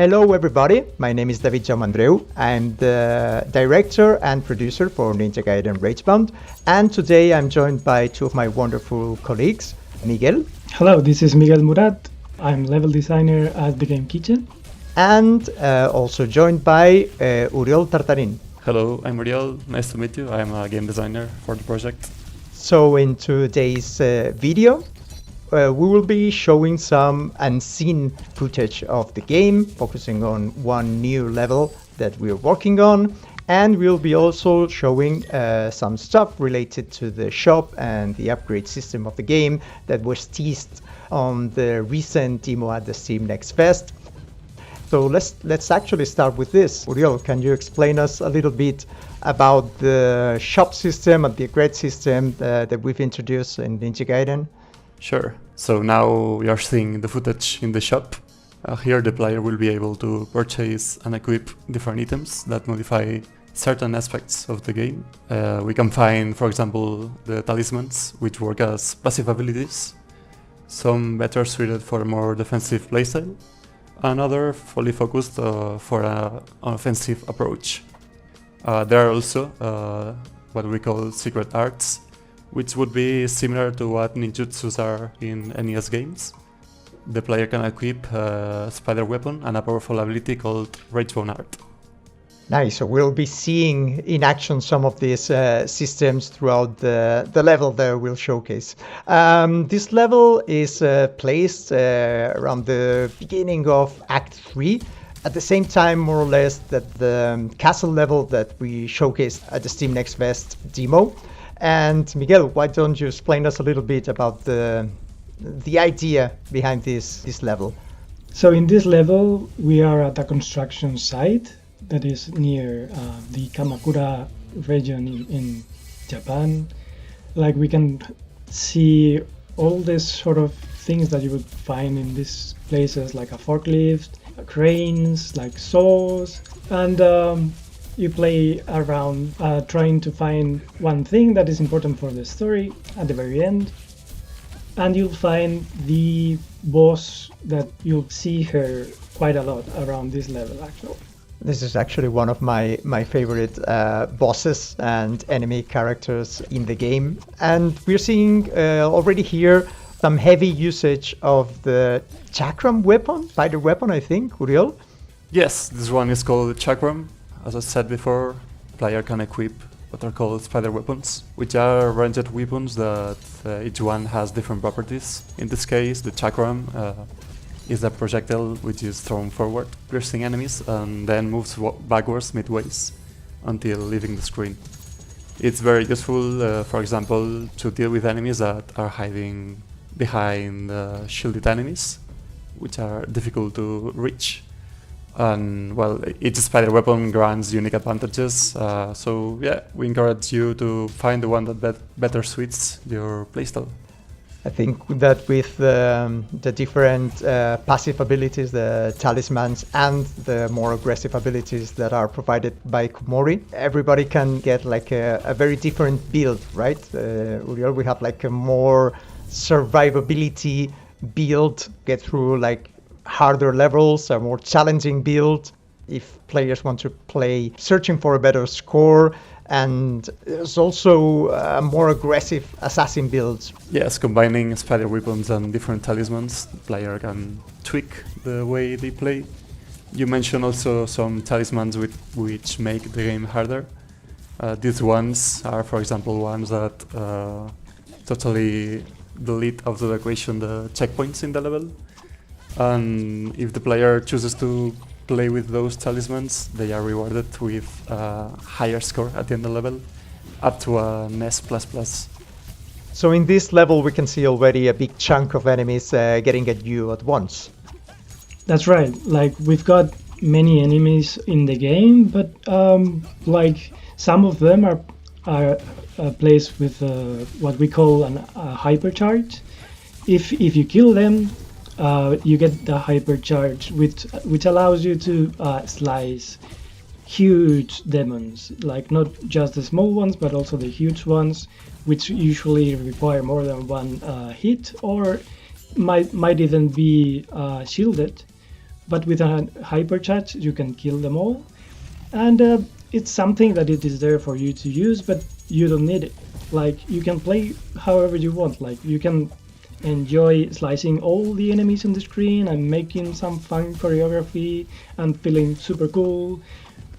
Hello everybody, my name is David Jaume-Andreu. I'm the director and producer for NINJA GAIDEN Ragebound, and today I'm joined by two of my wonderful colleagues, Miguel. Hello, this is Miguel Murat. I'm level designer at the Game Kitchen. And also joined by Uriol Tartarin. Hello, I'm Uriol. Nice to meet you. I'm a game designer for the project. So in today's video, we will be showing some unseen footage of the game, focusing on one new level that we're working on, and we'll be also showing some stuff related to the shop and the upgrade system of the game that was teased on the recent demo at the Steam Next Fest. So let's actually start with this. Uriol, can you explain us a little bit about the shop system and the upgrade system that we've introduced in NINJA GAIDEN? Sure. So now we are seeing the footage in the shop. Here the player will be able to purchase and equip different items that modify certain aspects of the game. We can find, for example, the talismans, which work as passive abilities, some better suited for a more defensive playstyle, and other fully focused for an offensive approach. There are also what we call secret arts, which would be similar to what ninjutsus are in NES games. The player can equip a spider weapon and a powerful ability called Ragebound art. Nice, so we'll be seeing in action some of these systems throughout the level that we'll showcase. This level is placed around the beginning of Act 3, at the same time more or less that the castle level that we showcased at the Steam Next Fest demo. And Miguel, why don't you explain us a little bit about the idea behind this level? So in this level, we are at a construction site that is near the Kamakura region in Japan. Like we can see all these sort of things that you would find in these places, like a forklift, cranes, like saws, and you play around trying to find one thing that is important for the story at the very end, and you'll find the boss that you'll see her quite a lot around this level actually. This is actually one of my favorite bosses and enemy characters in the game, and we're seeing already here some heavy usage of the chakram weapon, spider weapon, I think, Uriol? Yes, this one is called chakram. As I said before, player can equip what are called spider weapons, which are ranged weapons that each one has different properties. In this case, the chakram is a projectile which is thrown forward, piercing enemies, and then moves backwards midways until leaving the screen. It's very useful, for example, to deal with enemies that are hiding behind shielded enemies, which are difficult to reach. And well, each spider weapon grants unique advantages, so yeah, we encourage you to find the one that better suits your playstyle. I think that with the different passive abilities, the talismans, and the more aggressive abilities that are provided by Komori, everybody can get like a very different build, right? Uriol, we have like a more survivability build, get through like harder levels, a more challenging build if players want to play searching for a better score, and there's also a more aggressive assassin builds. Yes, combining spider weapons and different talismans, the player can tweak the way they play. You mentioned also some talismans which make the game harder. These ones are, for example, ones that totally delete out of the equation the checkpoints in the level. And if the player chooses to play with those talismans, they are rewarded with a higher score at the end of the level, up to an S++. So in this level we can see already a big chunk of enemies getting at you at once. That's right, like we've got many enemies in the game, but like some of them are placed with what we call a hypercharge. If you kill them, you get the hypercharge, which allows you to slice huge demons, like not just the small ones, but also the huge ones, which usually require more than one hit, or might even be shielded. but with a hypercharge you can kill them all. And it's something that it is there for you to use, but you don't need it. Like, you can play however you want. Like, you can enjoy slicing all the enemies on the screen and making some fun choreography and feeling super cool.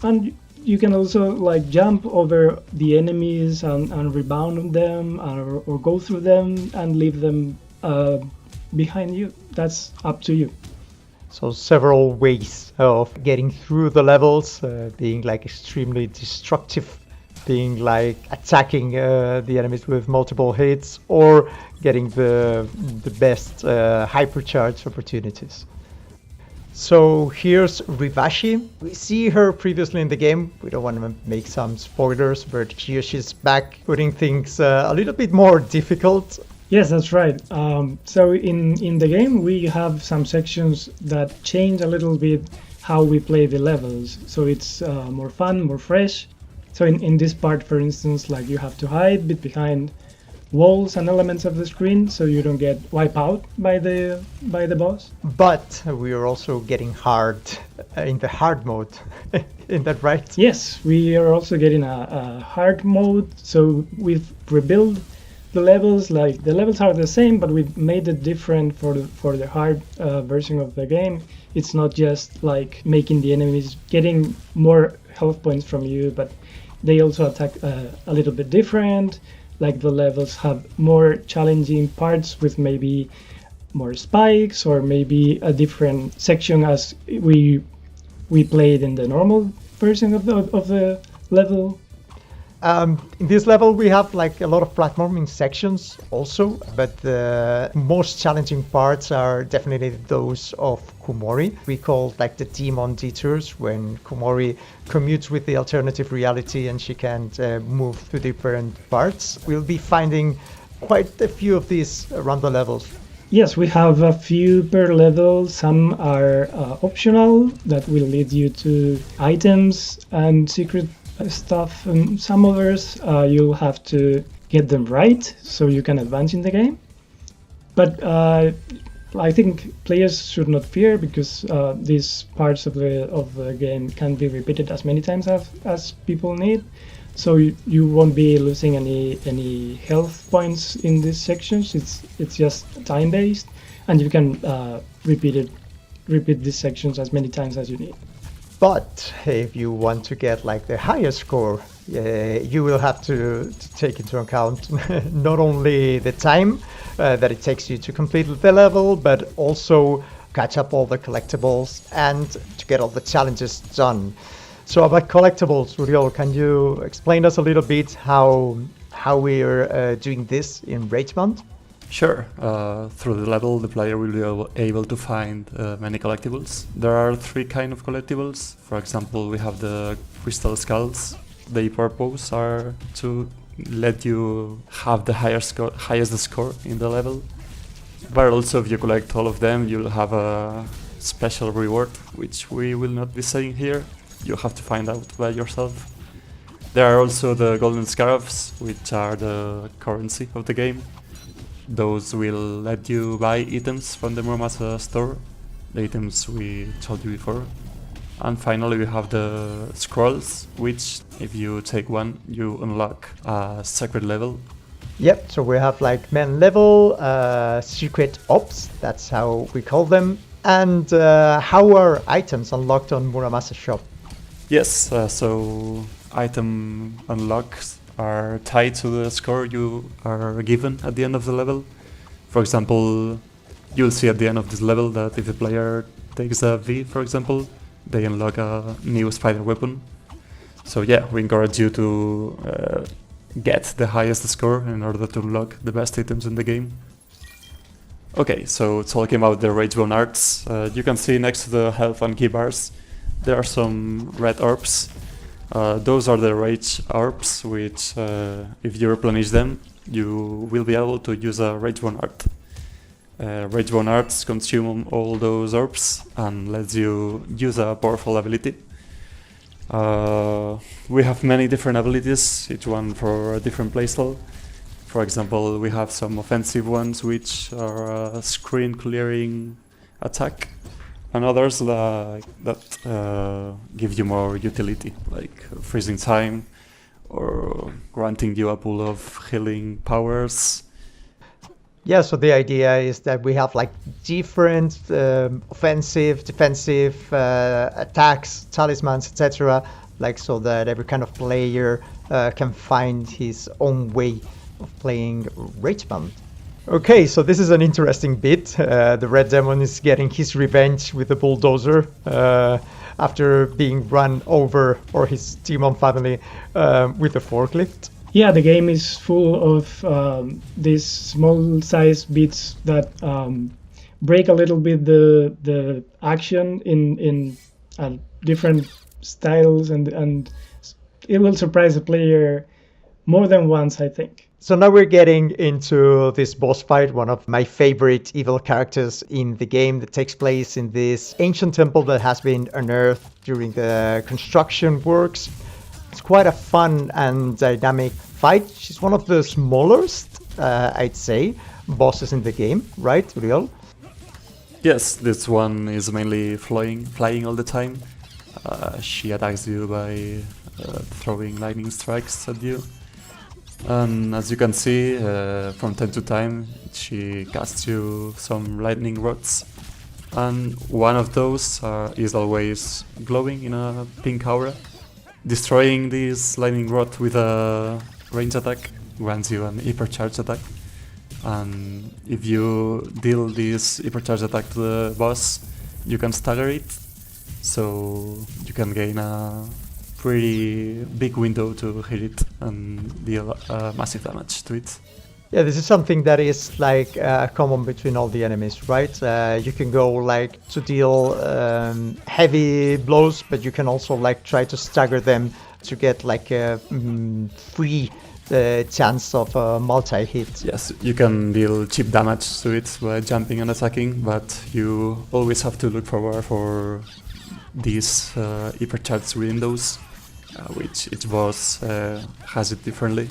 And you can also like jump over the enemies and rebound on them, or go through them and leave them behind you. That's up to you. So several ways of getting through the levels, being like extremely destructive, being like attacking the enemies with multiple hits, or getting the best hypercharge opportunities. So here's Rivashi. We see her previously in the game. We don't want to make some spoilers, but here she's back, putting things a little bit more difficult. Yes, that's right. So in the game we have some sections that change a little bit how we play the levels. So it's more fun, more fresh. So in this part, for instance, like you have to hide behind walls and elements of the screen so you don't get wiped out by the boss. But we are also getting hard in the hard mode. Isn't that right? Yes, we are also getting a hard mode. So we've rebuilt the levels. Like, the levels are the same, but we've made it different for the hard version of the game. It's not just like making the enemies getting more health points from you, but they also attack a little bit different. Like, the levels have more challenging parts with maybe more spikes, or maybe a different section as we played in the normal version of the level. In this level we have like a lot of platforming sections also, but the most challenging parts are definitely those of Kumori. We call like the demon detours, when Kumori commutes with the alternative reality and she can move to different parts. We'll be finding quite a few of these around the levels. Yes, we have a few per level. Some are optional that will lead you to items and secret stuff, and some others you'll have to get them right so you can advance in the game. But I think players should not fear, because these parts of the game can be repeated as many times as people need. So you won't be losing any health points in these sections. It's just time based, and you can repeat these sections as many times as you need. But if you want to get like the highest score, you will have to take into account not only the time that it takes you to complete the level, but also catch up all the collectibles and to get all the challenges done. So about collectibles, Uriol, can you explain us a little bit how we're doing this in Ragebound? Sure. Through the level, the player will be able to find many collectibles. There are three kinds of collectibles. For example, we have the crystal skulls. Their purpose are to let you have the highest score in the level. But also, if you collect all of them, you'll have a special reward, which we will not be saying here. You have to find out by yourself. There are also the golden scarabs, which are the currency of the game. Those will let you buy items from the Muramasa store, the items we told you before. And finally we have the scrolls, which if you take one, you unlock a secret level. Yep, so we have like main level, secret ops, that's how we call them. And how are items unlocked on Muramasa shop? Yes, so item unlocks are tied to the score you are given at the end of the level. For example, you'll see at the end of this level that if the player takes a V, for example, they unlock a new spider weapon. So yeah, we encourage you to get the highest score in order to unlock the best items in the game. Okay, so talking about the Ragebound arts, you can see next to the health and key bars there are some red orbs. Those are the rage orbs, which if you replenish them, you will be able to use a Ragebound art. Ragebound arts consume all those orbs and lets you use a powerful ability. We have many different abilities, each one for a different playstyle. For example, we have some offensive ones, which are a screen clearing attack. and others that give you more utility, like freezing time or granting you a pool of healing powers. Yeah, so the idea is that we have like different offensive, defensive attacks, talismans, etc. Like so that every kind of player can find his own way of playing Ragebound. Okay, so this is an interesting bit. The Red Demon is getting his revenge with the bulldozer after being run over, or his demon family, with a forklift. Yeah, the game is full of these small-size bits that break a little bit the action in different styles, and it will surprise the player more than once, I think. So now we're getting into this boss fight, one of my favorite evil characters in the game, that takes place in this ancient temple that has been unearthed during the construction works. It's quite a fun and dynamic fight. She's one of the smallest, I'd say, bosses in the game, right, Uriel? Yes, this one is mainly flying all the time. She attacks you by throwing lightning strikes at you. And as you can see, from time to time, she casts you some lightning rods. And one of those is always glowing in a pink aura. Destroying this lightning rod with a range attack grants you an hypercharge attack. And if you deal this hypercharge attack to the boss, you can stagger it. So you can gain a pretty big window to hit it and deal massive damage to it. Yeah, this is something that is like common between all the enemies, right? You can go like to deal heavy blows, but you can also like try to stagger them to get like a free chance of a multi-hit. Yes, you can deal cheap damage to it by jumping and attacking, but you always have to look forward for these hypercharged windows, which each boss has it differently.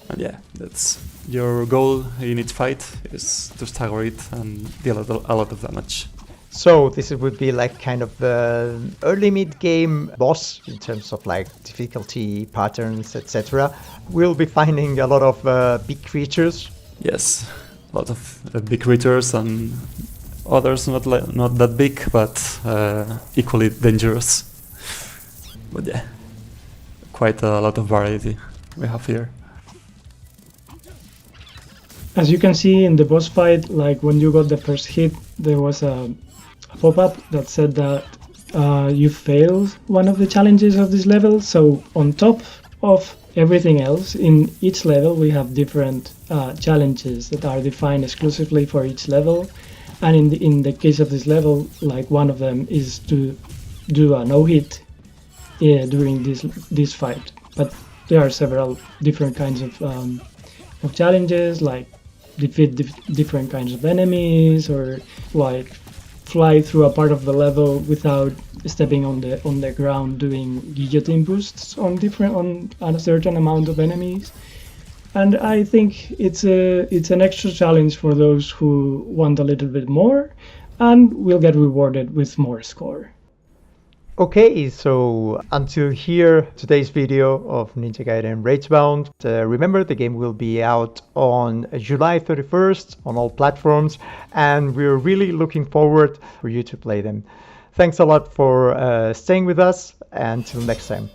And yeah, that's your goal in each fight, is to stagger it and deal a lot of damage. So this would be like kind of the early mid-game boss in terms of like difficulty patterns, etc. We'll be finding a lot of big creatures. Yes, a lot of big creatures and others not that big, but equally dangerous. But yeah, quite a lot of variety we have here. As you can see in the boss fight, like when you got the first hit, there was a pop-up that said that you failed one of the challenges of this level. So on top of everything else, in each level we have different challenges that are defined exclusively for each level. And in the case of this level, like one of them is to do a no-hit during this fight. But there are several different kinds of challenges, like defeat different kinds of enemies, or like fly through a part of the level without stepping on the ground, doing guillotine boosts on a certain amount of enemies. And I think it's an extra challenge for those who want a little bit more, and will get rewarded with more score. Okay, so until here, today's video of Ninja Gaiden Ragebound. Remember, the game will be out on July 31st on all platforms, and we're really looking forward for you to play them. Thanks a lot for staying with us. Until next time.